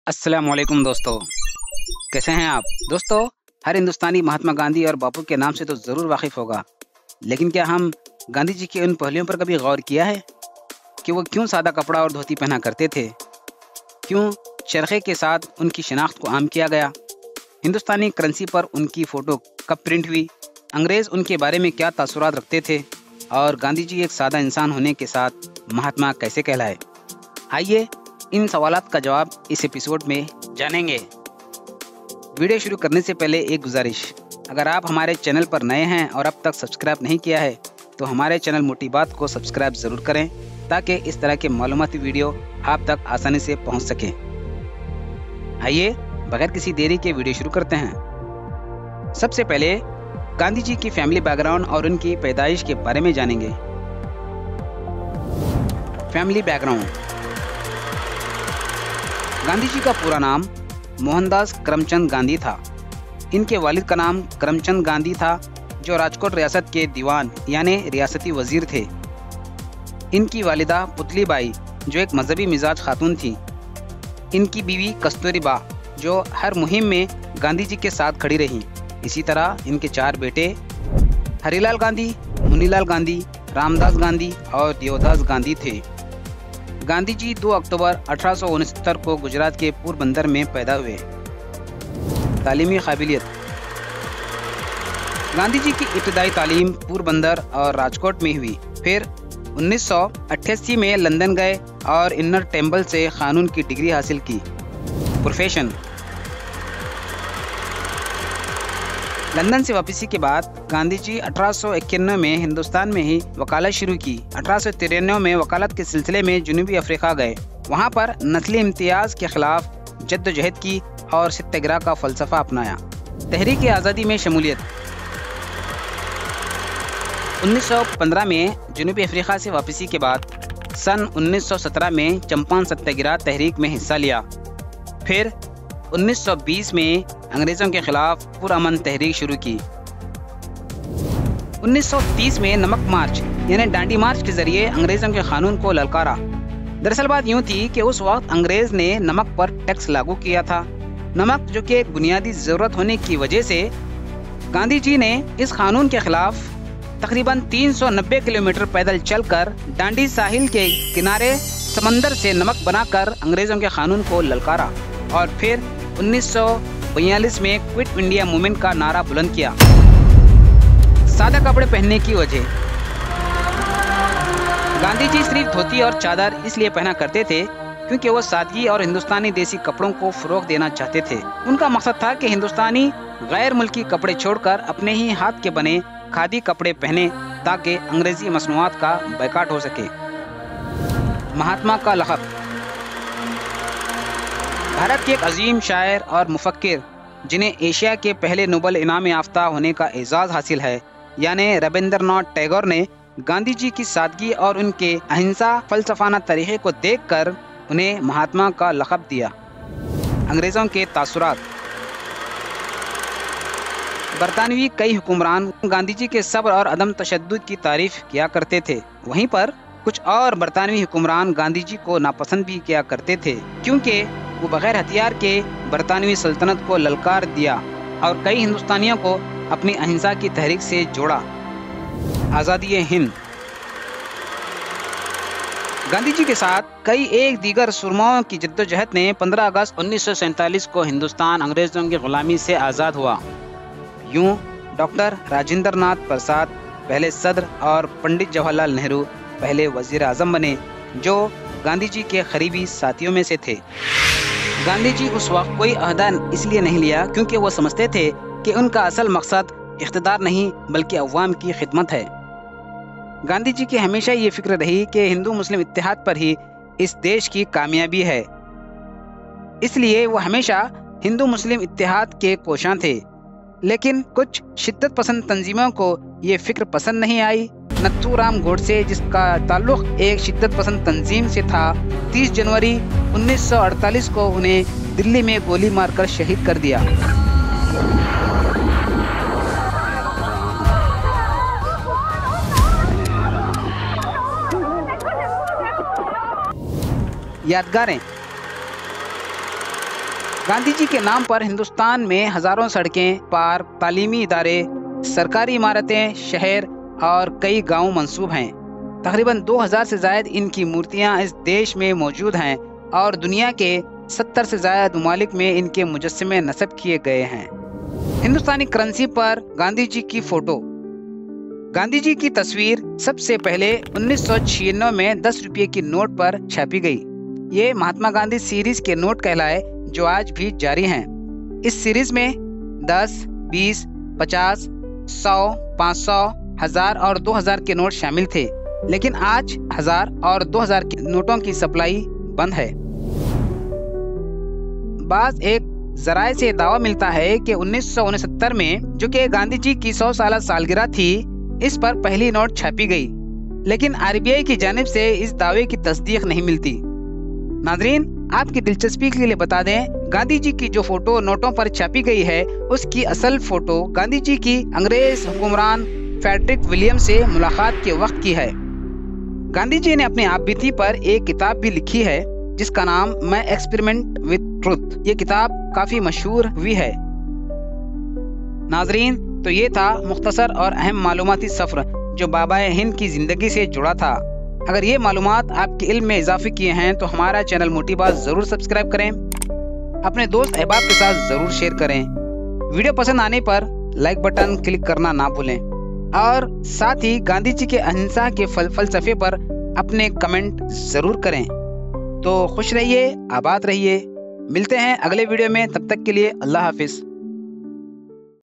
अस्सलाम वालेकुम दोस्तों, कैसे हैं आप? दोस्तों, हर हिंदुस्तानी महात्मा गांधी और बापू के नाम से तो ज़रूर वाकिफ़ होगा, लेकिन क्या हम गांधी जी के उन पहलुओं पर कभी गौर किया है कि वो क्यों सादा कपड़ा और धोती पहना करते थे? क्यों चरखे के साथ उनकी शनाख्त को आम किया गया? हिंदुस्तानी करेंसी पर उनकी फ़ोटो कब प्रिंट हुई? अंग्रेज़ उनके बारे में क्या तासुरात रखते थे? और गांधी जी एक सादा इंसान होने के साथ महात्मा कैसे कहलाए? आइए इन सवालात का जवाब इस एपिसोड में जानेंगे। वीडियो शुरू करने से पहले एक गुजारिश, अगर आप हमारे चैनल पर नए हैं और अब तक सब्सक्राइब नहीं किया है तो हमारे चैनल मोटी बात को सब्सक्राइब ज़रूर करें ताकि इस तरह के मालूमाती वीडियो आप तक आसानी से पहुंच सके। आइए बगैर किसी देरी के वीडियो शुरू करते हैं। सबसे पहले गांधी जी की फैमिली बैकग्राउंड और उनकी पैदाइश के बारे में जानेंगे। Family background. गांधी जी का पूरा नाम मोहनदास करमचंद गांधी था। इनके वालिद का नाम करमचंद गांधी था, जो राजकोट रियासत के दीवान यानी रियासती वजीर थे। इनकी वालिदा पुतली बाई, जो एक मजहबी मिजाज खातून थी। इनकी बीवी कस्तूरी बा, जो हर मुहिम में गांधी जी के साथ खड़ी रहीं। इसी तरह इनके 4 बेटे हरिलाल गांधी, मुनीलाल गांधी, रामदास गांधी और देवदास गांधी थे। गांधी जी 2 अक्टूबर 1869 को गुजरात के पोरबंदर में पैदा हुए। तालीमी काबिलियत। गांधी जी की इब्तदाई तालीम पोरबंदर और राजकोट में हुई। फिर 1988 में लंदन गए और इनर टेम्पल से कानून की डिग्री हासिल की। प्रोफेशन। लंदन से वापसी के बाद गांधी जी 1891 में हिंदुस्तान में ही वकालत शुरू की। 1893 में वकालत के सिलसिले में जनूबी अफ्रीका गए। वहां पर नस्ली इम्तियाज के खिलाफ जद्दोजहद की और सत्याग्रह का फलसफा अपनाया। तहरीक आज़ादी में शमूलियत। 1915 में जनूबी अफ्रीका से वापसी के बाद सन 1917 में चंपारण सत्याग्रह तहरीक में हिस्सा लिया। फिर 1920 में अंग्रेजों के खिलाफ पुरअमन तहरीक शुरू की। 1930 में नमक मार्च यानी डांडी मार्च के जरिए अंग्रेजों के कानून को ललकारा। दरअसल बात यूं थी कि उस वक्त अंग्रेज ने नमक पर टैक्स लागू किया था। नमक जो कि एक बुनियादी जरूरत होने की वजह से गांधी जी ने इस कानून के खिलाफ तकरीबन 390 किलोमीटर पैदल चलकर डांडी साहिल के किनारे समंदर से नमक बनाकर अंग्रेजों के कानून को ललकारा। और फिर 1942 में क्विट इंडिया मूवमेंट का नारा बुलंद किया। सादा कपड़े पहनने की वजह। गांधी जी सिर्फ धोती और चादर इसलिए पहना करते थे क्योंकि वो सादगी और हिंदुस्तानी देसी कपड़ों को फरोग देना चाहते थे। उनका मकसद था कि हिंदुस्तानी गैर मुल्की कपड़े छोड़कर अपने ही हाथ के बने खादी कपड़े पहने ताकि अंग्रेजी मसनूआत का बैकाट हो सके। महात्मा का लक़ब। भारत के एक अजीम शायर और मुफक्किर जिन्हें एशिया के पहले नोबल इनाम याफ्ता होने का एजाज़ हासिल है, यानी रविंद्रनाथ टैगोर ने गांधी जी की सादगी और उनके अहिंसा फलसफाना तरीके को देखकर उन्हें महात्मा का लक़ब दिया। अंग्रेज़ों के तासुरात। बरतानवी कई हुक्मरान गांधी जी के सब्र और अदम तशद्दुद की तारीफ किया करते थे। वहीं पर कुछ और बरतानवी हुक्मरान गांधी जी को नापसंद भी किया करते थे क्योंकि वो बगैर हथियार के बरतानवी सल्तनत को ललकार दिया और कई हिंदुस्तानियों को अपनी अहिंसा की तहरीक से जोड़ा। आज़ादी हिंद। गांधी जी के साथ कई एक दीगर सुरमाओं की जद्दोजहद ने 15 अगस्त 1947 को हिंदुस्तान अंग्रेजों की गुलामी से आज़ाद हुआ। यूं डॉक्टर राजेंद्र नाथ प्रसाद पहले सदर और पंडित जवाहरलाल नेहरू पहले वजीर आजम बने, जो गांधी जी के करीबी साथियों में से थे। गांधी जी उस वक्त कोई अहदा इसलिए नहीं लिया क्योंकि वो समझते थे कि उनका असल मकसद इख्तिदार नहीं बल्कि अवाम की खिदमत है। गांधी जी की हमेशा ये फिक्र रही कि हिंदू मुस्लिम इत्तेहाद पर ही इस देश की कामयाबी है, इसलिए वो हमेशा हिंदू मुस्लिम इत्तेहाद के कोशां थे। लेकिन कुछ शिद्दत पसंद तंजीमों को ये फिक्र पसंद नहीं आई। नथुराम गोडसे, जिसका ताल्लुक एक शिद्दत पसंद तंजीम से था, 30 जनवरी 1948 को उन्हें दिल्ली में गोली मारकर शहीद कर दिया। यादगारें। गांधी जी के नाम पर हिंदुस्तान में हजारों सड़कें, पार्क, तालीमी इदारे, सरकारी इमारतें, शहर और कई गांव मंसूब हैं। तकरीबन 2000 से ज्यादा इनकी मूर्तियां इस देश में मौजूद हैं और दुनिया के 70 से ज्यादा ममालिक में इनके मुजस्समे नस्ब किए गए हैं। हिंदुस्तानी करेंसी पर गांधी जी की फोटो। गांधी जी की तस्वीर सबसे पहले 1996 में 10 रुपये की नोट पर छापी गई। ये महात्मा गांधी सीरीज के नोट कहलाए, जो आज भी जारी हैं। इस सीरीज में 10, 20, 50, 100, 500, 1000 और 2000 के नोट शामिल थे, लेकिन आज 1000 और 2000 के नोटों की सप्लाई बंद है। बाज एक जराये से दावा मिलता है कि 1969 में, जो कि गांधी जी की 100 साल सालगिरह थी, इस पर पहली नोट छापी गई, लेकिन आरबीआई की जानिब से इस दावे की तस्दीक नहीं मिलती। नाजरीन, आपकी दिलचस्पी के लिए बता दें, गांधी जी की जो फोटो नोटों पर छापी गई है, उसकी असल फोटो गांधी जी की अंग्रेज हुक्मरान फ्रेडरिक विलियम से मुलाकात के वक्त की है। गांधी जी ने अपनी आपबीती पर एक किताब भी लिखी है, जिसका नाम माय एक्सपेरिमेंट विद ट्रुथ। ये किताब काफी मशहूर हुई है। नाजरीन, तो ये था मुख्तसर और अहम मालूमाती सफर जो बाबा हिंद की जिंदगी से जुड़ा था। अगर ये मालूमात आपके इल्म में इजाफे किए हैं तो हमारा चैनल मोटी बात जरूर सब्सक्राइब करें, अपने दोस्त अहबाब के साथ जरूर शेयर करें। वीडियो पसंद आने पर लाइक बटन क्लिक करना ना भूलें और साथ ही गांधी जी के अहिंसा के फलसफे पर अपने कमेंट जरूर करें। तो खुश रहिए, आबाद रहिए। मिलते हैं अगले वीडियो में, तब तक के लिए अल्लाह हाफिज।